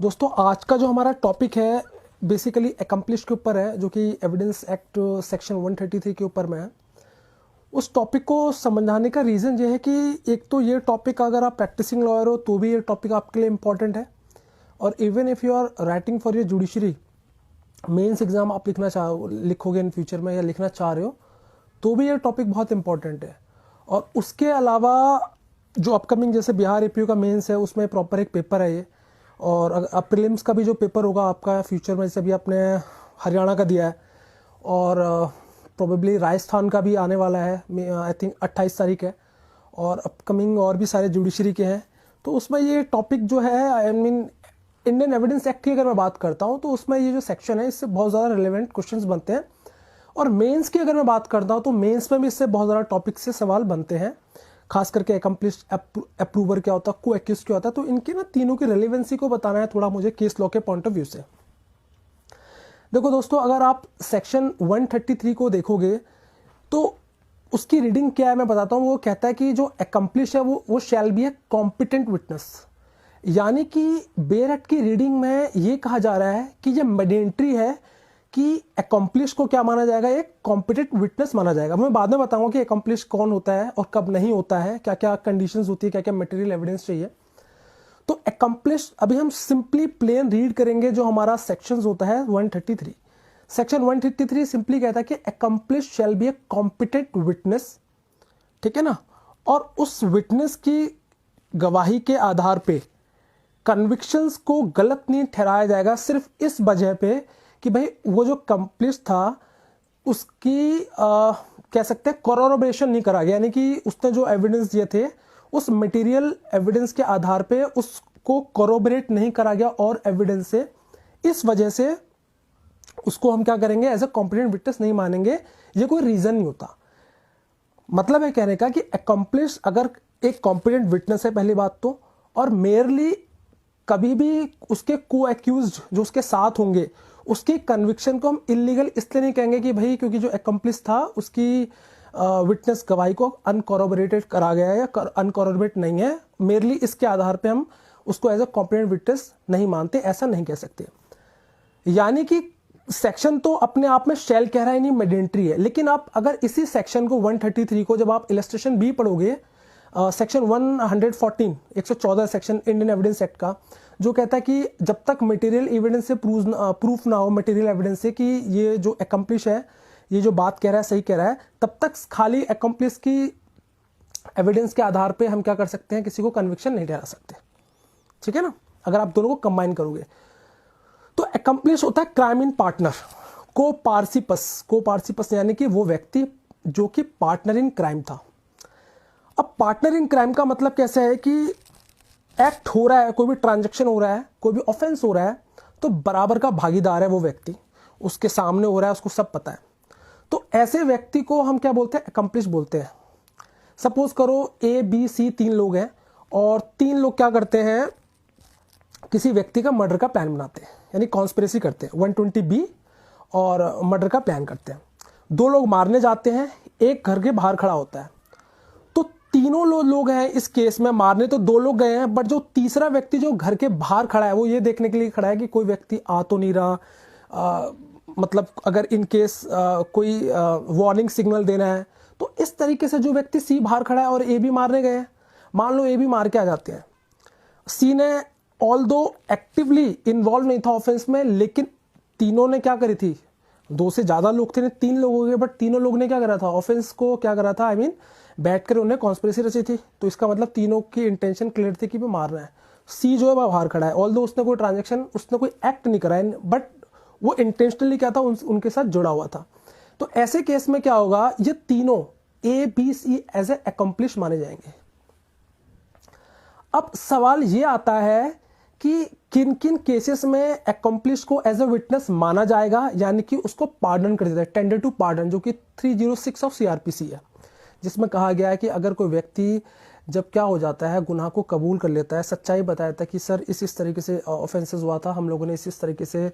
दोस्तों आज का जो हमारा टॉपिक है बेसिकली एकम्प्लिश के ऊपर है, जो कि एविडेंस एक्ट सेक्शन 133 के ऊपर में है। उस टॉपिक को समझाने का रीज़न ये है कि एक तो ये टॉपिक अगर आप प्रैक्टिसिंग लॉयर हो तो भी ये टॉपिक आपके लिए इम्पॉर्टेंट है, और even if you are writing for your judiciary mains exam आप लिखोगे इन फ्यूचर में या लिखना चाह रहे हो तो भी ये टॉपिक बहुत इंपॉर्टेंट है। और उसके अलावा जो अपकमिंग जैसे बिहार एपीयू का मेंस है उसमें प्रॉपर एक पेपर है ये, और अब प्रीलिम्स का भी जो पेपर होगा आपका फ्यूचर में, जैसे भी आपने हरियाणा का दिया है और प्रोबेबली राजस्थान का भी आने वाला है, आई थिंक 28 तारीख है, और अपकमिंग और भी सारे जुडिशरी के हैं। तो उसमें ये टॉपिक जो है I mean Indian evidence act की अगर मैं बात करता हूँ तो उसमें ये जो सेक्शन है इससे बहुत ज़्यादा रिलेवेंट क्वेश्चंस बनते हैं। और मेंस की अगर मैं बात करता हूँ तो मेंस में भी इससे बहुत ज़्यादा टॉपिक से सवाल बनते हैं, खास करके एकम्प्लिश अप्रूवर क्या होता है, को एक्यूज क्या होता है। तो इनके ना तीनों की रेलिवेंसी को बताना है थोड़ा मुझे केस लॉ के पॉइंट ऑफ व्यू से। देखो दोस्तों, अगर आप सेक्शन 133 को देखोगे तो उसकी रीडिंग क्या है मैं बताता हूँ। वो कहता है कि जो एकम्प्लिश है वो shall be a competent witness, यानी कि बेयर एक्ट की रीडिंग में ये कहा जा रहा है कि ये मैंडेटरी है कि एकम्प्लिश को क्या माना जाएगा, एक कॉम्पिटेंट विटनेस माना जाएगा। मैं बाद में बताऊंगा कि एकम्प्लिश कौन होता है और कब नहीं होता है, क्या क्या कंडीशंस होती है, क्या क्या मटेरियल एविडेंस चाहिए। तो एकम्प्लिश अभी हम सिंपली प्लेन रीड करेंगे जो हमारा सेक्शंस होता है 133। सेक्शन 133 सिंपली कहता है कि accomplish shall be a competent witness, ठीक है ना, और उस विटनेस की गवाही के आधार पे कन्विक्शंस को गलत नहीं ठहराया जाएगा, सिर्फ इस वजह पे कि भाई वो जो कम्प्लिश था उसकी कह सकते हैं कोरोबोरेशन नहीं करा गया, यानी कि उसने जो एविडेंस दिए थे उस मटेरियल एविडेंस के आधार पे उसको कोरोबोरेट नहीं करा गया और एविडेंस से, इस वजह से उसको हम क्या करेंगे, एज ए कॉम्पिटेंट विटनेस नहीं मानेंगे। ये कोई रीजन नहीं होता। मतलब है कहने का कि एकम्प्लिश अगर एक कॉम्पिटेंट विटनेस है पहली बात तो, और मेयरली कभी भी उसके को एक्यूज्ड जो उसके साथ होंगे उसकी कन्विक्शन को हम इलीगल इसलिए नहीं कहेंगे कि भाई क्योंकि जो एकम्प्लिस था उसकी विटनेस गवाही को अनकॉरोबोरेटेड करा गया है या अनकॉरोबोरेट नहीं है, मेरली इसके आधार पे हम उसको एज ए कॉम्पिटेंट विटनेस नहीं मानते, ऐसा नहीं कह सकते। यानी कि सेक्शन तो अपने आप में शैल कह रहा है, नहीं मैंडेटरी है। लेकिन आप अगर इसी सेक्शन को 133 को जब आप इलस्ट्रेशन बी पढ़ोगे, section 114 114 section Indian evidence act का, जो कहता है कि जब तक मटेरियल एविडेंस से प्रूफ ना हो, मटेरियल एविडेंस से कि ये जो एकम्प्लिश है ये जो बात कह रहा है सही कह रहा है, तब तक खाली एकम्प्लिश की एविडेंस के आधार पे हम क्या कर सकते हैं, किसी को कन्विक्शन नहीं ठहरा सकते, ठीक है ना। अगर आप दोनों को कंबाइन करोगे तो एकम्प्लिश होता है क्राइम इन पार्टनर, को पार्सिपस यानी कि वो व्यक्ति जो कि पार्टनर इन क्राइम था। अब पार्टनर इन क्राइम का मतलब कैसे है कि एक्ट हो रहा है, कोई भी ट्रांजैक्शन हो रहा है, कोई भी ऑफेंस हो रहा है, तो बराबर का भागीदार है वो व्यक्ति, उसके सामने हो रहा है, उसको सब पता है। तो ऐसे व्यक्ति को हम क्या बोलते हैं, एकम्प्लिश बोलते हैं। सपोज करो ए बी सी 3 लोग हैं और 3 लोग क्या करते हैं, किसी व्यक्ति का मर्डर का प्लान बनाते हैं, यानी कॉन्स्पिरेसी करते हैं, 120B और मर्डर का प्लान करते हैं। 2 लोग मारने जाते हैं, एक घर के बाहर खड़ा होता है। तो तीनों लोग हैं इस केस में, मारने तो 2 लोग गए हैं, बट जो तीसरा व्यक्ति जो घर के बाहर खड़ा है वो ये देखने के लिए खड़ा है कि कोई व्यक्ति आ तो नहीं रहा, मतलब अगर इन केस कोई वार्निंग सिग्नल देना है। तो इस तरीके से जो व्यक्ति सी बाहर खड़ा है और ए भी मारने गए हैं, मान लो ए भी मार के आ जाते हैं, सी ने ऑल्दो एक्टिवली इन्वॉल्व नहीं था ऑफेंस में, लेकिन तीनों ने क्या करी थी, 2 से ज्यादा लोग थे, 3 लोग हो गए, बट तीनों लोग ने क्या करा था, ऑफेंस को क्या करा था, आई मीन बैठकर उन्हें कॉन्स्पिरेसी रची थी। तो इसका मतलब तीनों की इंटेंशन क्लियर थी कि वो मारना है। सी जो है वह बाहर खड़ा है, ऑल्दो उसने कोई ट्रांजेक्शन, उसने कोई एक्ट नहीं करा है, बट वो इंटेंशनली क्या था, उनके साथ जुड़ा हुआ था। तो ऐसे केस में क्या होगा, ये तीनों A B C as a accomplice माने जाएंगे। अब सवाल ये आता है कि किन किन केसेस में एकम्प्लिश को एज ए विटनेस माना जाएगा, यानी कि उसको पार्डन कर देता है, टेंडर टू पार्डन, जो कि 306 ऑफ CRPC है, जिसमें कहा गया है कि अगर कोई व्यक्ति जब क्या हो जाता है, गुनाह को कबूल कर लेता है, सच्चाई बताता है कि सर इस तरीके से ऑफेंसेस हुआ था, हम लोगों ने इस तरीके से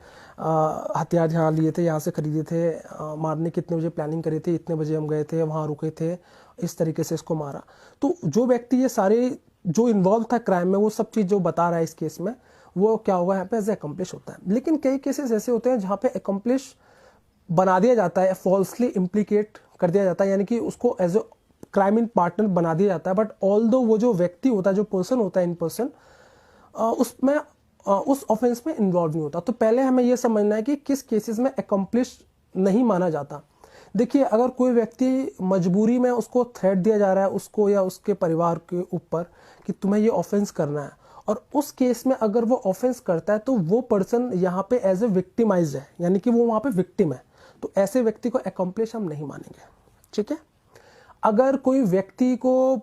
हथियार यहाँ लिए थे, यहाँ से खरीदे थे, मारने कितने बजे प्लानिंग करी थी, इतने बजे हम गए थे, वहाँ रुके थे, इस तरीके से इसको मारा। तो जो व्यक्ति ये सारे जो इन्वॉल्व था क्राइम में, वो सब चीज़ जो बता रहा है इस केस में, वो क्या होगा यहाँ पे एज अकम्प्लिश होता है। लेकिन कई केसेस ऐसे होते हैं जहाँ पे अकम्प्लिश बना दिया जाता है, फॉल्सली इम्प्लीकेट कर दिया जाता है, यानी कि उसको as a crime in partner बना दिया जाता है, बट ऑल्दो वो जो व्यक्ति होता है, जो पर्सन होता है इन पर्सन, उसमें उस ऑफेंस में इन्वॉल्व नहीं होता। तो पहले हमें ये समझना है कि किस केसेस में अकम्प्लिश नहीं माना जाता। देखिए, अगर कोई व्यक्ति मजबूरी में उसको थ्रेट दिया जा रहा है उसको या उसके परिवार के ऊपर कि तुम्हें ये ऑफेंस करना है, और उस केस में अगर वो ऑफेंस करता है तो वो पर्सन यहाँ पे एज ए विक्टिमाइज है, यानी कि वो वहाँ पे विक्टिम है, तो ऐसे व्यक्ति को अकम्प्लिश हम नहीं मानेंगे। ठीक है। अगर कोई व्यक्ति को,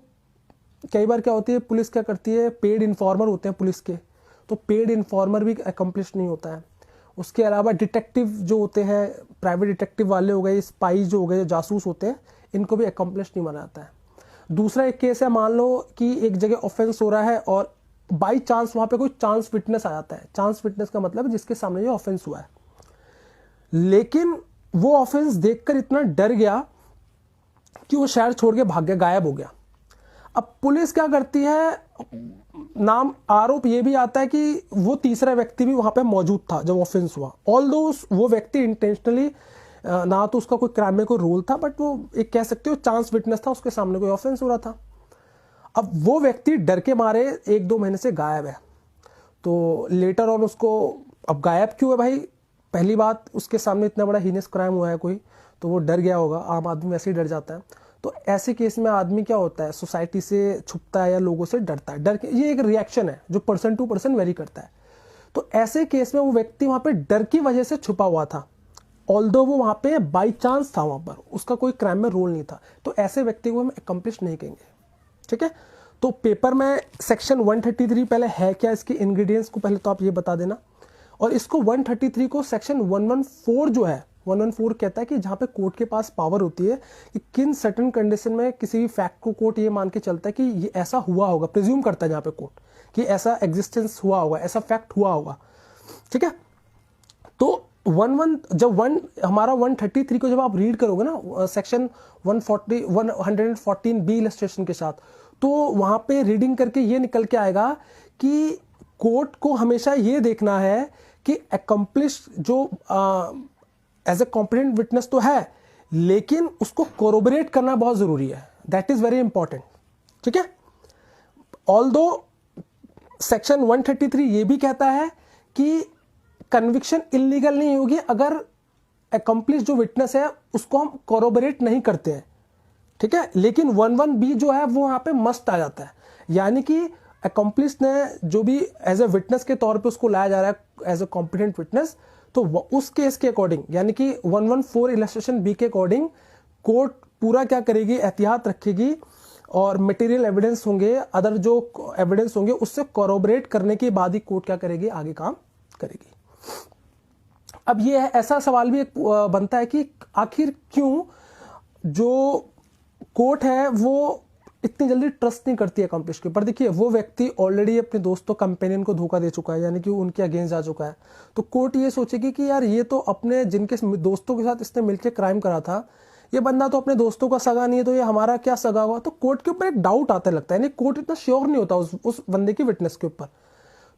कई बार क्या होती है, पुलिस क्या करती है, पेड इन्फॉर्मर होते हैं पुलिस के, तो पेड इन्फॉर्मर भी अकम्प्लिश नहीं होता है। उसके अलावा डिटेक्टिव जो होते हैं, प्राइवेट डिटेक्टिव वाले हो गए, स्पाई जो हो गए, जासूस होते हैं, इनको भी अकम्प्लिश नहीं माना जाता है। दूसरा एक केस है, मान लो कि एक जगह ऑफेंस हो रहा है और बाई चांस वहां पे कोई चांस विटनेस आ जाता है। चांस विटनेस का मतलब है जिसके सामने ये ऑफेंस हुआ है, लेकिन वो ऑफेंस देखकर इतना डर गया कि वो शहर छोड़ के भाग गया, गायब हो गया। अब पुलिस क्या करती है, नाम आरोप ये भी आता है कि वो तीसरा व्यक्ति भी वहां पे मौजूद था जब ऑफेंस हुआ, ऑल्दो वो व्यक्ति इंटेंशनली ना तो उसका कोई क्राइम में कोई रोल था, बट वो एक कह सकते हो चांस विटनेस था, उसके सामने कोई ऑफेंस हो रहा था। अब वो व्यक्ति डर के मारे 1-2 महीने से गायब है, तो लेटर ऑन उसको, अब गायब क्यों है भाई, पहली बात उसके सामने इतना बड़ा हीनियस क्राइम हुआ है कोई, तो वो डर गया होगा, आम आदमी वैसे ही डर जाता है। तो ऐसे केस में आदमी क्या होता है, सोसाइटी से छुपता है या लोगों से डरता है। ये एक रिएक्शन है जो पर्सन टू पर्सन वेरी करता है। तो ऐसे केस में वो व्यक्ति वहां पे डर की वजह से छुपा हुआ था, ऑल्दो वो वहां पे बाई चांस था, वहां पर उसका कोई क्राइम में रोल नहीं था, तो ऐसे व्यक्ति को हम अकम्प्लिश नहीं कहेंगे। ठीक है। तो पेपर में सेक्शन 133 पहले है क्या, इसके इंग्रेडिएंट्स को पहले तो आप ये बता देना, और इसको 133 को सेक्शन 114 जो है, 114 कहता है कि जहां पे कोर्ट के पास पावर होती है कि किन सर्टेन कंडीशन में किसी भी फैक्ट को कोर्ट ये मान के चलता है कि ये ऐसा हुआ होगा, प्रिज्यूम करता है जहां पे कोर्ट कि ऐसा एग्जिस्टेंस हुआ होगा, ऐसा फैक्ट हुआ होगा। ठीक है। तो हमारा 133 को जब आप रीड करोगे ना, सेक्शन 114B इलस्ट्रेशन के साथ, तो वहां पे रीडिंग करके ये निकल के आएगा कि कोर्ट को हमेशा ये देखना है कि अकम्प्लिश जो एज ए कॉम्पिटेंट विटनेस तो है, लेकिन उसको कोरोबरेट करना बहुत जरूरी है, दैट इज वेरी इंपॉर्टेंट। ठीक है। ऑल्दो सेक्शन 133 ये भी कहता है कि कन्विक्शन इलीगल नहीं होगी अगर अकम्प्लिश जो विटनेस है उसको हम कोरोबरेट नहीं करते हैं। ठीक है। लेकिन 11B जो है वो यहाँ पे मस्ट आ जाता है, यानी कि अकम्प्लिश ने जो भी एज ए विटनेस के तौर पे उसको लाया जा रहा है एज ए कॉम्पिटेंट विटनेस, तो उस केस के अकॉर्डिंग, यानी कि 114 इलस्ट्रेशन बी के अकॉर्डिंग कोर्ट पूरा क्या करेगी, एहतियात रखेगी, और मटेरियल एविडेंस होंगे, अदर जो एविडेंस होंगे उससे कोरोबरेट करने के बाद ही कोर्ट क्या करेगी, आगे काम करेगी। अब ये है, ऐसा सवाल भी एक बनता है कि आखिर क्यों जो कोर्ट है वो इतनी जल्दी ट्रस्ट नहीं करती है अकम्प्लिश के ऊपर। देखिए, वो व्यक्ति ऑलरेडी अपने दोस्तों कंपेनियन को धोखा दे चुका है, यानी कि उनके अगेंस्ट जा चुका है, तो कोर्ट ये सोचेगी कि यार ये तो अपने जिनके दोस्तों के साथ इसने मिलकर क्राइम करा था, ये बंदा तो अपने दोस्तों का सगा नहीं है, तो ये हमारा क्या सगा हुआ। तो कोर्ट के ऊपर एक डाउट आता लगता है, कोर्ट इतना श्योर नहीं होता उस बंदे की विटनेस के ऊपर।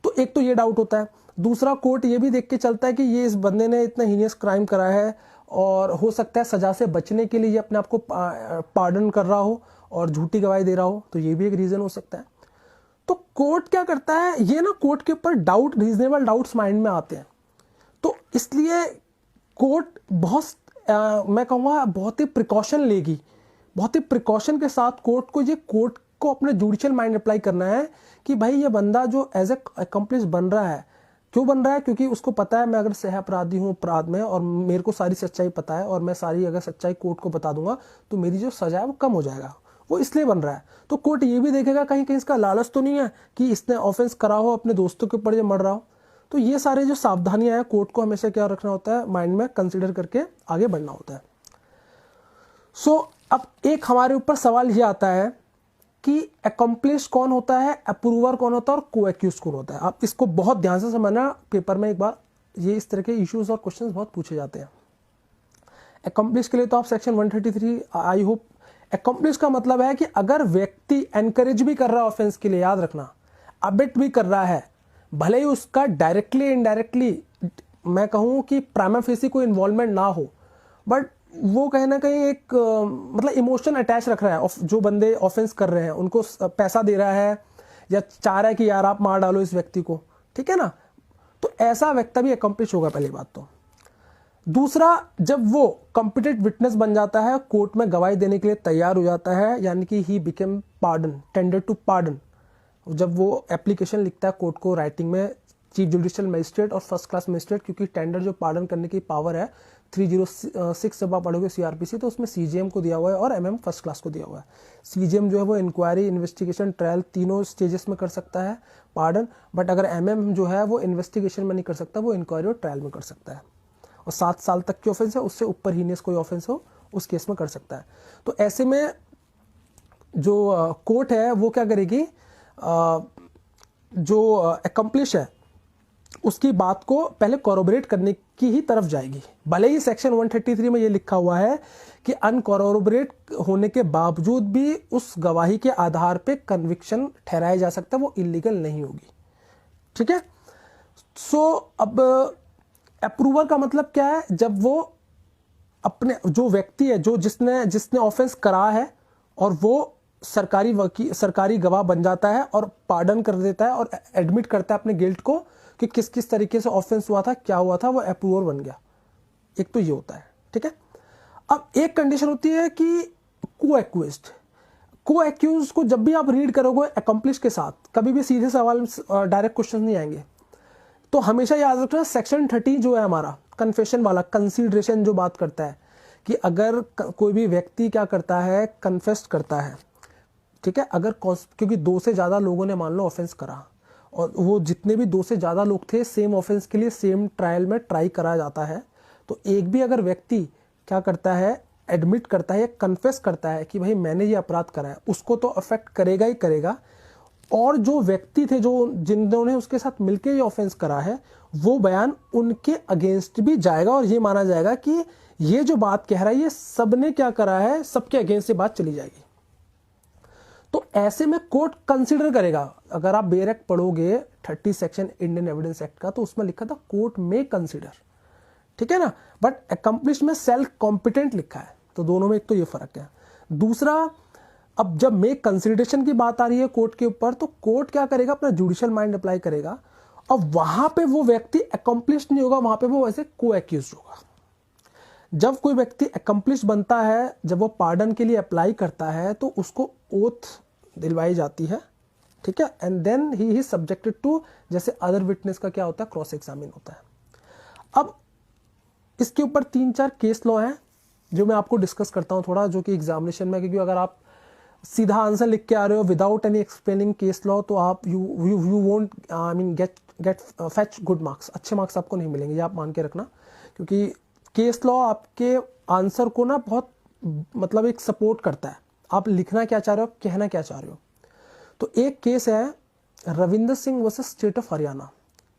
तो एक तो ये डाउट होता है। दूसरा, कोर्ट ये भी देख के चलता है कि ये इस बंदे ने इतना हीनियस क्राइम करा है और हो सकता है सजा से बचने के लिए ये अपने आप को पार्डन कर रहा हो और झूठी गवाही दे रहा हो, तो ये भी एक रीजन हो सकता है। तो कोर्ट क्या करता है, ये ना कोर्ट के ऊपर डाउट, रीजनेबल डाउट्स माइंड में आते हैं, तो इसलिए कोर्ट मैं कहूँगा बहुत ही प्रिकॉशन लेगी, बहुत ही प्रिकॉशन के साथ कोर्ट को अपने जुडिशियल माइंड अप्लाई करना है कि भाई ये बंदा जो एज ए अकम्प्लिश बन रहा है, क्यों बन रहा है, क्योंकि उसको पता है मैं अगर सह अपराधी हूँ अपराध में और मेरे को सारी सच्चाई पता है और मैं सारी अगर सच्चाई कोर्ट को बता दूंगा तो मेरी जो सजा है वो कम हो जाएगा, वो इसलिए बन रहा है। तो कोर्ट ये भी देखेगा कहीं कहीं इसका लालच तो नहीं है कि इसने ऑफेंस करा हो, अपने दोस्तों के ऊपर जो मर रहा हो। तो ये सारे जो सावधानियां हैं कोर्ट को हमेशा क्या रखना होता है, माइंड में कंसिडर करके आगे बढ़ना होता है। सो अब एक हमारे ऊपर सवाल ये आता है कि अकम्प्लिश कौन होता है, अप्रूवर कौन होता है और को एक्यूज कौन होता है। आप इसको बहुत ध्यान से समझना, पेपर में एक बार ये इस तरह के इश्यूज और क्वेश्चंस बहुत पूछे जाते हैं। अकम्प्लिश के लिए तो आप सेक्शन 133 आई होप, अकम्प्लिश का मतलब है कि अगर व्यक्ति एनकरेज भी कर रहा है ऑफेंस के लिए, याद रखना, अबिट भी कर रहा है, भले ही उसका डायरेक्टली इनडायरेक्टली मैं कहूँ कि प्राइमा फेसी कोई इन्वॉल्वमेंट ना हो, बट वो कहीं ना कहीं एक मतलब इमोशन अटैच रख रहा है, जो बंदे ऑफेंस कर रहे हैं उनको पैसा दे रहा है या चाह रहा है कि यार आप मार डालो इस व्यक्ति को, ठीक है ना, तो ऐसा व्यक्ति भी अकम्प्लिश होगा पहली बात तो। दूसरा, जब वो कॉम्पिटेंट विटनेस बन जाता है, कोर्ट में गवाही देने के लिए तैयार हो जाता है, यानी कि he became pardon, tender to pardon, जब वो एप्लीकेशन लिखता है कोर्ट को राइटिंग में, चीफ जुडिशियल मजिस्ट्रेट और फर्स्ट क्लास मजिस्ट्रेट, क्योंकि टेंडर जो पार्डन करने की पावर है 306 जब आप पढ़ोगे सीआरपीसी तो उसमें सीजीएम को दिया हुआ है और एमएम फर्स्ट क्लास को दिया हुआ है। सीजीएम जो है वो इंक्वायरी, इन्वेस्टिगेशन, ट्रायल तीनों स्टेजेस में कर सकता है पार्डन, बट अगर एमएम जो है वो इन्वेस्टिगेशन में नहीं कर सकता, वो इंक्वायरी और ट्रायल में कर सकता है, और 7 साल तक की ऑफेंस है, उससे ऊपर हीनियस कोई ऑफेंस हो उस केस में कर सकता है। तो ऐसे में जो कोर्ट है वो क्या करेगी, जो अकम्प्लिश है उसकी बात को पहले कॉरोबरेट करने की ही तरफ जाएगी। भले ही सेक्शन 133 में ये लिखा हुआ है कि अनकॉरोबरेट होने के बावजूद भी उस गवाही के आधार पे कन्विक्शन ठहराया जा सकता है, वो इलीगल नहीं होगी, ठीक है। सो अब अप्रूवर का मतलब क्या है, जब वो अपने जो व्यक्ति है जो जिसने ऑफेंस करा है और वो सरकारी गवाह बन जाता है और पार्डन कर देता है और एडमिट करता है अपने गिल्ट को कि किस किस तरीके से ऑफेंस हुआ था, क्या हुआ था, वो अप्रूवर बन गया। एक तो ये होता है, ठीक है। अब एक कंडीशन होती है कि को एक्यूज को जब भी आप रीड करोगे अकम्प्लिश के साथ, कभी भी सीधे सवाल डायरेक्ट क्वेश्चन नहीं आएंगे, तो हमेशा याद रखना सेक्शन 30 जो है हमारा कन्फेशन वाला, कंसीडरेशन जो बात करता है कि अगर कोई भी व्यक्ति क्या करता है, कन्फेस्ट करता है, ठीक है, अगर क्योंकि 2 से ज़्यादा लोगों ने मान लो ऑफेंस करा और वो जितने भी 2 से ज़्यादा लोग थे सेम ऑफेंस के लिए सेम ट्रायल में ट्राई करा जाता है, तो एक भी अगर व्यक्ति क्या करता है, एडमिट करता है या कन्फेस करता है कि भाई मैंने ये अपराध करा है, उसको तो अफेक्ट करेगा ही करेगा, और जो व्यक्ति थे जिन्होंने उसके साथ मिलकर ये ऑफेंस करा है वो बयान उनके अगेंस्ट भी जाएगा, और ये माना जाएगा कि ये जो बात कह रहा है ये सबने क्या करा है, सबके अगेंस्ट ये बात चली जाएगी। तो ऐसे में कोर्ट कंसीडर करेगा। अगर आप बेयर एक्ट पढ़ोगे 30 सेक्शन इंडियन एविडेंस एक्ट का, तो उसमें लिखा था कोर्ट में कंसीडर, ठीक है ना, बट अकम्प्लिश में सेल्फ कॉम्पिटेंट लिखा है, तो दोनों में एक तो ये फर्क है। दूसरा, अब जब मेक कंसिडरेशन की बात आ रही है कोर्ट के ऊपर, तो कोर्ट क्या करेगा, अपना जुडिशियल माइंड अप्लाई करेगा, और वहां पे वो व्यक्ति अकम्प्लिश नहीं होगा, वहां पे वो वैसे को एक्यूज होगा। जब कोई व्यक्ति अकम्प्लिश बनता है, जब वो पार्डन के लिए अप्लाई करता है, तो उसको ओथ दिलवाई जाती है, ठीक है, and then he is subjected to, जैसे अदर विटनेस का क्या होता है, क्रॉस एग्जामिन होता है। अब इसके ऊपर 3-4 केस लॉ हैं जो मैं आपको डिस्कस करता हूं थोड़ा, जो कि एग्जामिनेशन में, क्योंकि अगर आप सीधा आंसर लिख के आ रहे हो without any explaining case law, तो आप you won't I mean get fetch good marks, अच्छे मार्क्स आपको नहीं मिलेंगे, ये आप मान के रखना, क्योंकि केस लॉ आपके आंसर को ना बहुत मतलब एक सपोर्ट करता है, आप लिखना क्या चाह रहे हो, कहना क्या चाह रहे हो। तो एक केस है Ravinder Singh versus state of Haryana.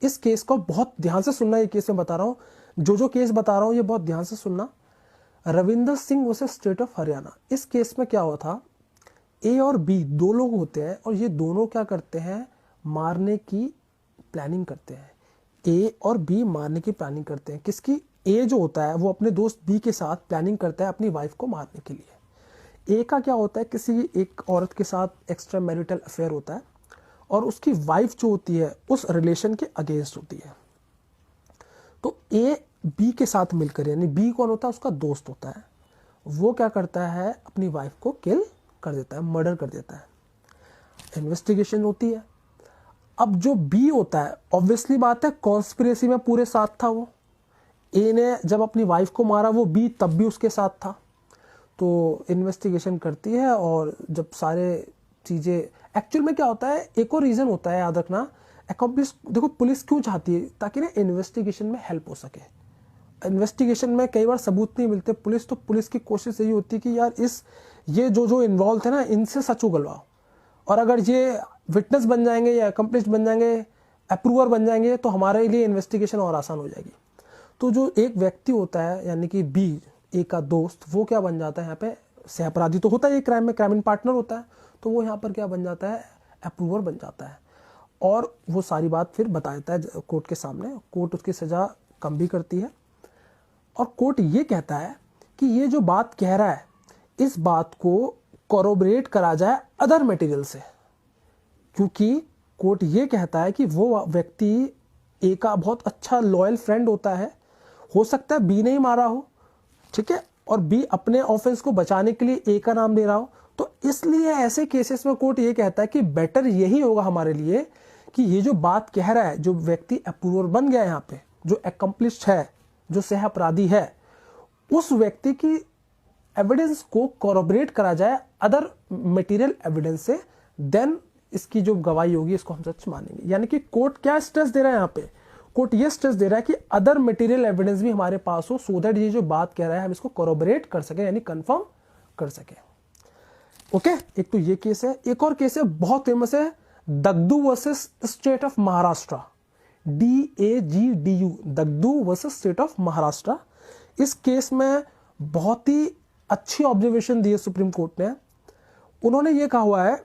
इस केस को बहुत ध्यान से सुनना, ये केस मैं बता रहा हूँ, जो केस बता रहा हूँ ये बहुत ध्यान से सुनना। Ravinder Singh versus state of Haryana, इस केस में क्या हुआ था, ए और बी 2 लोग होते हैं, और ये दोनों क्या करते हैं, मारने की प्लानिंग करते हैं। ए और बी मारने की प्लानिंग करते हैं। किसकी? ए जो होता है वो अपने दोस्त बी के साथ प्लानिंग करता है अपनी वाइफ को मारने के लिए। ए का क्या होता है, किसी एक औरत के साथ एक्स्ट्रा मैरिटल अफेयर होता है, और उसकी वाइफ जो होती है उस रिलेशन के अगेंस्ट होती है। तो ए बी के साथ मिलकर, यानी बी कौन होता है, उसका दोस्त होता है, वो क्या करता है, अपनी वाइफ को किल कर देता है, मर्डर कर देता है। इन्वेस्टिगेशन होती है। अब जो बी होता है, ऑब्वियसली बात है कॉन्स्पिरेसी में पूरे साथ था वो। ए ने जब अपनी वाइफ को मारा, वो बी तब भी उसके साथ था। तो इन्वेस्टिगेशन करती है, और जब सारे चीज़ें, एक्चुअल में क्या होता है, एक और रीज़न होता है, याद रखना, अकम्प्लिश, देखो पुलिस क्यों चाहती है, ताकि ना इन्वेस्टिगेशन में हेल्प हो सके। इन्वेस्टिगेशन में कई बार सबूत नहीं मिलते, पुलिस की कोशिश यही होती है कि यार ये जो इन्वॉल्व थे ना, इनसे सच उगलवाओ, और अगर ये विटनेस बन जाएंगे या अकम्प्लिश बन जाएंगे, अप्रूवर बन जाएंगे, तो हमारे लिए इन्वेस्टिगेशन और आसान हो जाएगी। तो जो एक व्यक्ति होता है, यानी कि बी, ए का दोस्त, वो क्या बन जाता है यहाँ पे, सहअपराधी तो होता है ये क्राइम में, क्राइम पार्टनर होता है, तो वो यहाँ पर क्या बन जाता है, अप्रूवर बन जाता है। और वो सारी बात फिर बता देता है कोर्ट के सामने। कोर्ट उसकी सज़ा कम भी करती है और कोर्ट ये कहता है कि ये जो बात कह रहा है इस बात को कोरोबरेट करा जाए अदर मटेरियल से, क्योंकि कोर्ट ये कहता है कि वो व्यक्ति ए का बहुत अच्छा लॉयल फ्रेंड होता है, हो सकता है बी ने ही मारा हो, ठीक है, और बी अपने ऑफेंस को बचाने के लिए ए का नाम दे रहा हो। तो इसलिए ऐसे केसेस में कोर्ट ये कहता है कि बेटर यही होगा हमारे लिए कि ये जो बात कह रहा है, जो व्यक्ति अप्रूवर बन गया है यहाँ पे, जो एकम्प्लिश्ड है, जो सह अपराधी है, उस व्यक्ति की एविडेंस को कोरोबरेट करा जाए अदर मटेरियल एविडेंस से, देन इसकी जो गवाही होगी इसको हम सच मानेंगे। यानी कि कोर्ट क्या स्ट्रेस दे रहा है यहाँ पे, कोर्ट ये स्ट्रेस दे रहा है कि अदर मटेरियल एविडेंस भी हमारे पास हो, सो दैट ये जो बात कह रहा है हम इसको कोरोबरेट कर सके, यानी कंफर्म कर सके। ओके, एक तो ये केस है। एक और केस है बहुत फेमस है, Dagdu versus state of Maharashtra, DAGDU, Dagdu versus state of Maharashtra. इस केस में बहुत ही अच्छी ऑब्जर्वेशन दी है सुप्रीम कोर्ट ने। उन्होंने ये कहा हुआ है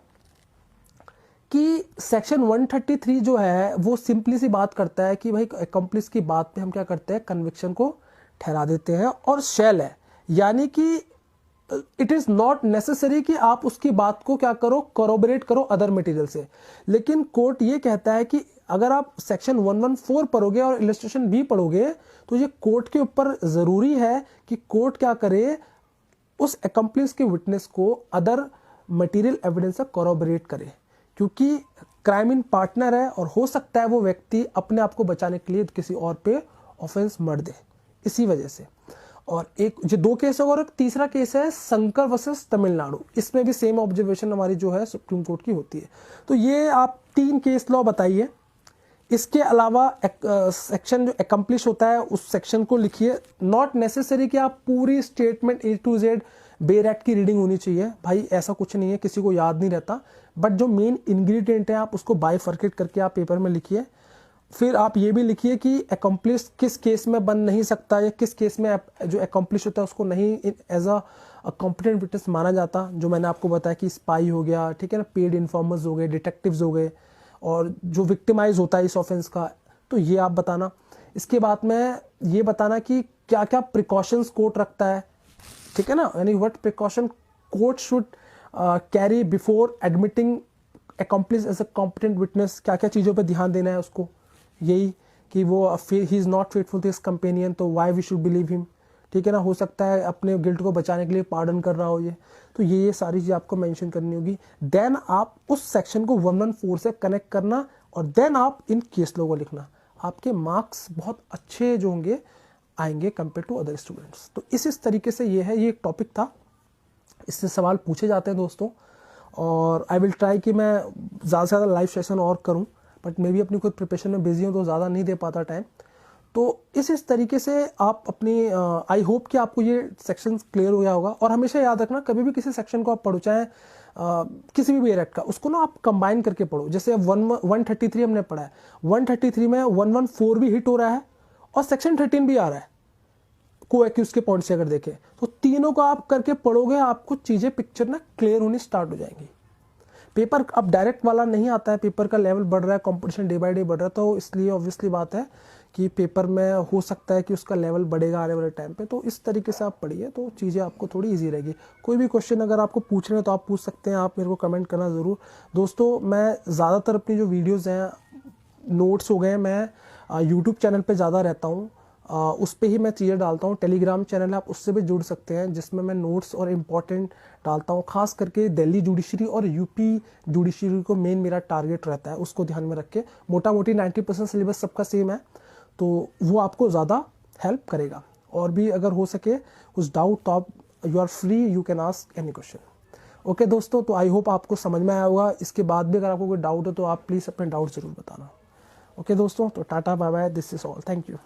कि सेक्शन 133 जो है वो सिंपली सी बात करता है कि भाई अकम्प्लिस की बात पे हम क्या करते हैं, कन्विक्शन को ठहरा देते हैं, और शेल है, यानी कि इट इज नॉट नेसेसरी कि आप उसकी बात को क्या करो, कोरोबरेट करो अदर मटेरियल से। लेकिन कोर्ट ये कहता है कि अगर आप सेक्शन 114 पढ़ोगे और इलस्ट्रेशन भी पढ़ोगे तो ये कोर्ट के ऊपर जरूरी है कि कोर्ट क्या करे, उस अकम्प्लिस के विटनेस को अदर मटेरियल एविडेंस से कोरोबरेट करे, क्योंकि क्राइम इन पार्टनर है और हो सकता है वो व्यक्ति अपने आप को बचाने के लिए किसी और पे ऑफेंस मर दे, इसी वजह से। और एक जो दो केस है और एक तीसरा केस है शंकर वर्सेस तमिलनाडु, इसमें भी सेम ऑब्जर्वेशन हमारी जो है सुप्रीम कोर्ट की होती है। तो ये आप 3 केस लॉ बताइए। इसके अलावा सेक्शन जो अकम्प्लिश होता है उस सेक्शन को लिखिए। नॉट नेसेसरी कि आप पूरी statement A to Z bare act की रीडिंग होनी चाहिए, भाई ऐसा कुछ नहीं है, किसी को याद नहीं रहता, बट जो मेन इंग्रेडिएंट है आप उसको बाइफर्केट करके आप पेपर में लिखिए। फिर आप ये भी लिखिए कि अकम्प्लिश किस केस में बन नहीं सकता या किस केस में जो अकम्प्लिश होता है उसको नहीं एज अ कॉम्पिटेंट विटनेस माना जाता, जो मैंने आपको बताया कि स्पाई हो गया, ठीक है ना, पेड इन्फॉर्मर्स हो गए, डिटेक्टिव्स हो गए, और जो विक्टिमाइज होता है इस ऑफेंस का, तो ये आप बताना। इसके बाद में ये बताना कि क्या क्या प्रिकॉशंस कोर्ट रखता है, ठीक है ना, यानी what precaution court should carry before admitting accomplice as a competent witness, क्या क्या चीज़ों पे ध्यान देना है उसको, यही कि वो he is not faithful to his companion, तो why we should believe him, ठीक है ना, हो सकता है अपने गिल्ट को बचाने के लिए पार्डन कर रहा हो ये, तो ये सारी चीज़ आपको मेंशन करनी होगी। देन आप उस सेक्शन को 114 से कनेक्ट करना और देन आप इन केस लॉ को लिखना, आपके मार्क्स बहुत अच्छे जो होंगे आएंगे कंपेयर टू अदर स्टूडेंट्स। तो इस तरीके से ये है, ये एक टॉपिक था, इससे सवाल पूछे जाते हैं दोस्तों, और आई विल ट्राई कि मैं ज़्यादा से ज़्यादा लाइव सेशन और करूँ, बट मैं भी अपनी खुद प्रिपरेशन में बिजी हूँ तो ज़्यादा नहीं दे पाता टाइम। तो इस तरीके से आप अपनी आई होप कि आपको ये सेक्शन क्लियर हो गया होगा। और हमेशा याद रखना, कभी भी किसी सेक्शन को आप पढ़ो, चाहे किसी भी बेयर एक्ट का, उसको ना आप कंबाइन करके पढ़ो। जैसे 133 हमने पढ़ा है, 133 में 114 भी हिट हो रहा है और सेक्शन 13 भी आ रहा है को एक्यूज के पॉइंट से अगर देखें, तो तीनों को आप करके पढ़ोगे, आपको चीज़ें पिक्चर ना क्लियर होनी स्टार्ट हो जाएंगी। पेपर अब डायरेक्ट वाला नहीं आता है, पेपर का लेवल बढ़ रहा है, कंपटीशन डे बाय डे बढ़ रहा है, तो इसलिए ऑब्वियसली बात है कि पेपर में हो सकता है कि उसका लेवल बढ़ेगा आने वाले टाइम पे। तो इस तरीके से आप पढ़िए तो चीज़ें आपको थोड़ी इजी रहेगी। कोई भी क्वेश्चन अगर आपको पूछ रहे हैं तो आप पूछ सकते हैं, आप मेरे को कमेंट करना ज़रूर। दोस्तों मैं ज़्यादातर अपनी जो वीडियोज़ हैं, नोट्स हो गए, मैं यूट्यूब चैनल पर ज़्यादा रहता हूँ, उस पर ही मैं चीज़ें डालता हूँ। टेलीग्राम चैनल है, आप उससे भी जुड़ सकते हैं, जिसमें मैं नोट्स और इम्पॉर्टेंट डालता हूँ। खास करके दिल्ली जुडिशरी और यूपी जुडिशरी को मेन मेरा टारगेट रहता है, उसको ध्यान में रख के। मोटा मोटी 90% सिलेबस सबका सेम है, तो वो आपको ज़्यादा हेल्प करेगा। और भी अगर हो सके कुछ डाउट तो आप you are free, you can ask any question. Okay दोस्तों, तो आई होप आपको समझ में आया होगा। इसके बाद भी अगर आपको कोई डाउट हो तो आप प्लीज़ अपने डाउट ज़रूर बताना। ओके दोस्तों, तो tata bye bye, this is all, thank you.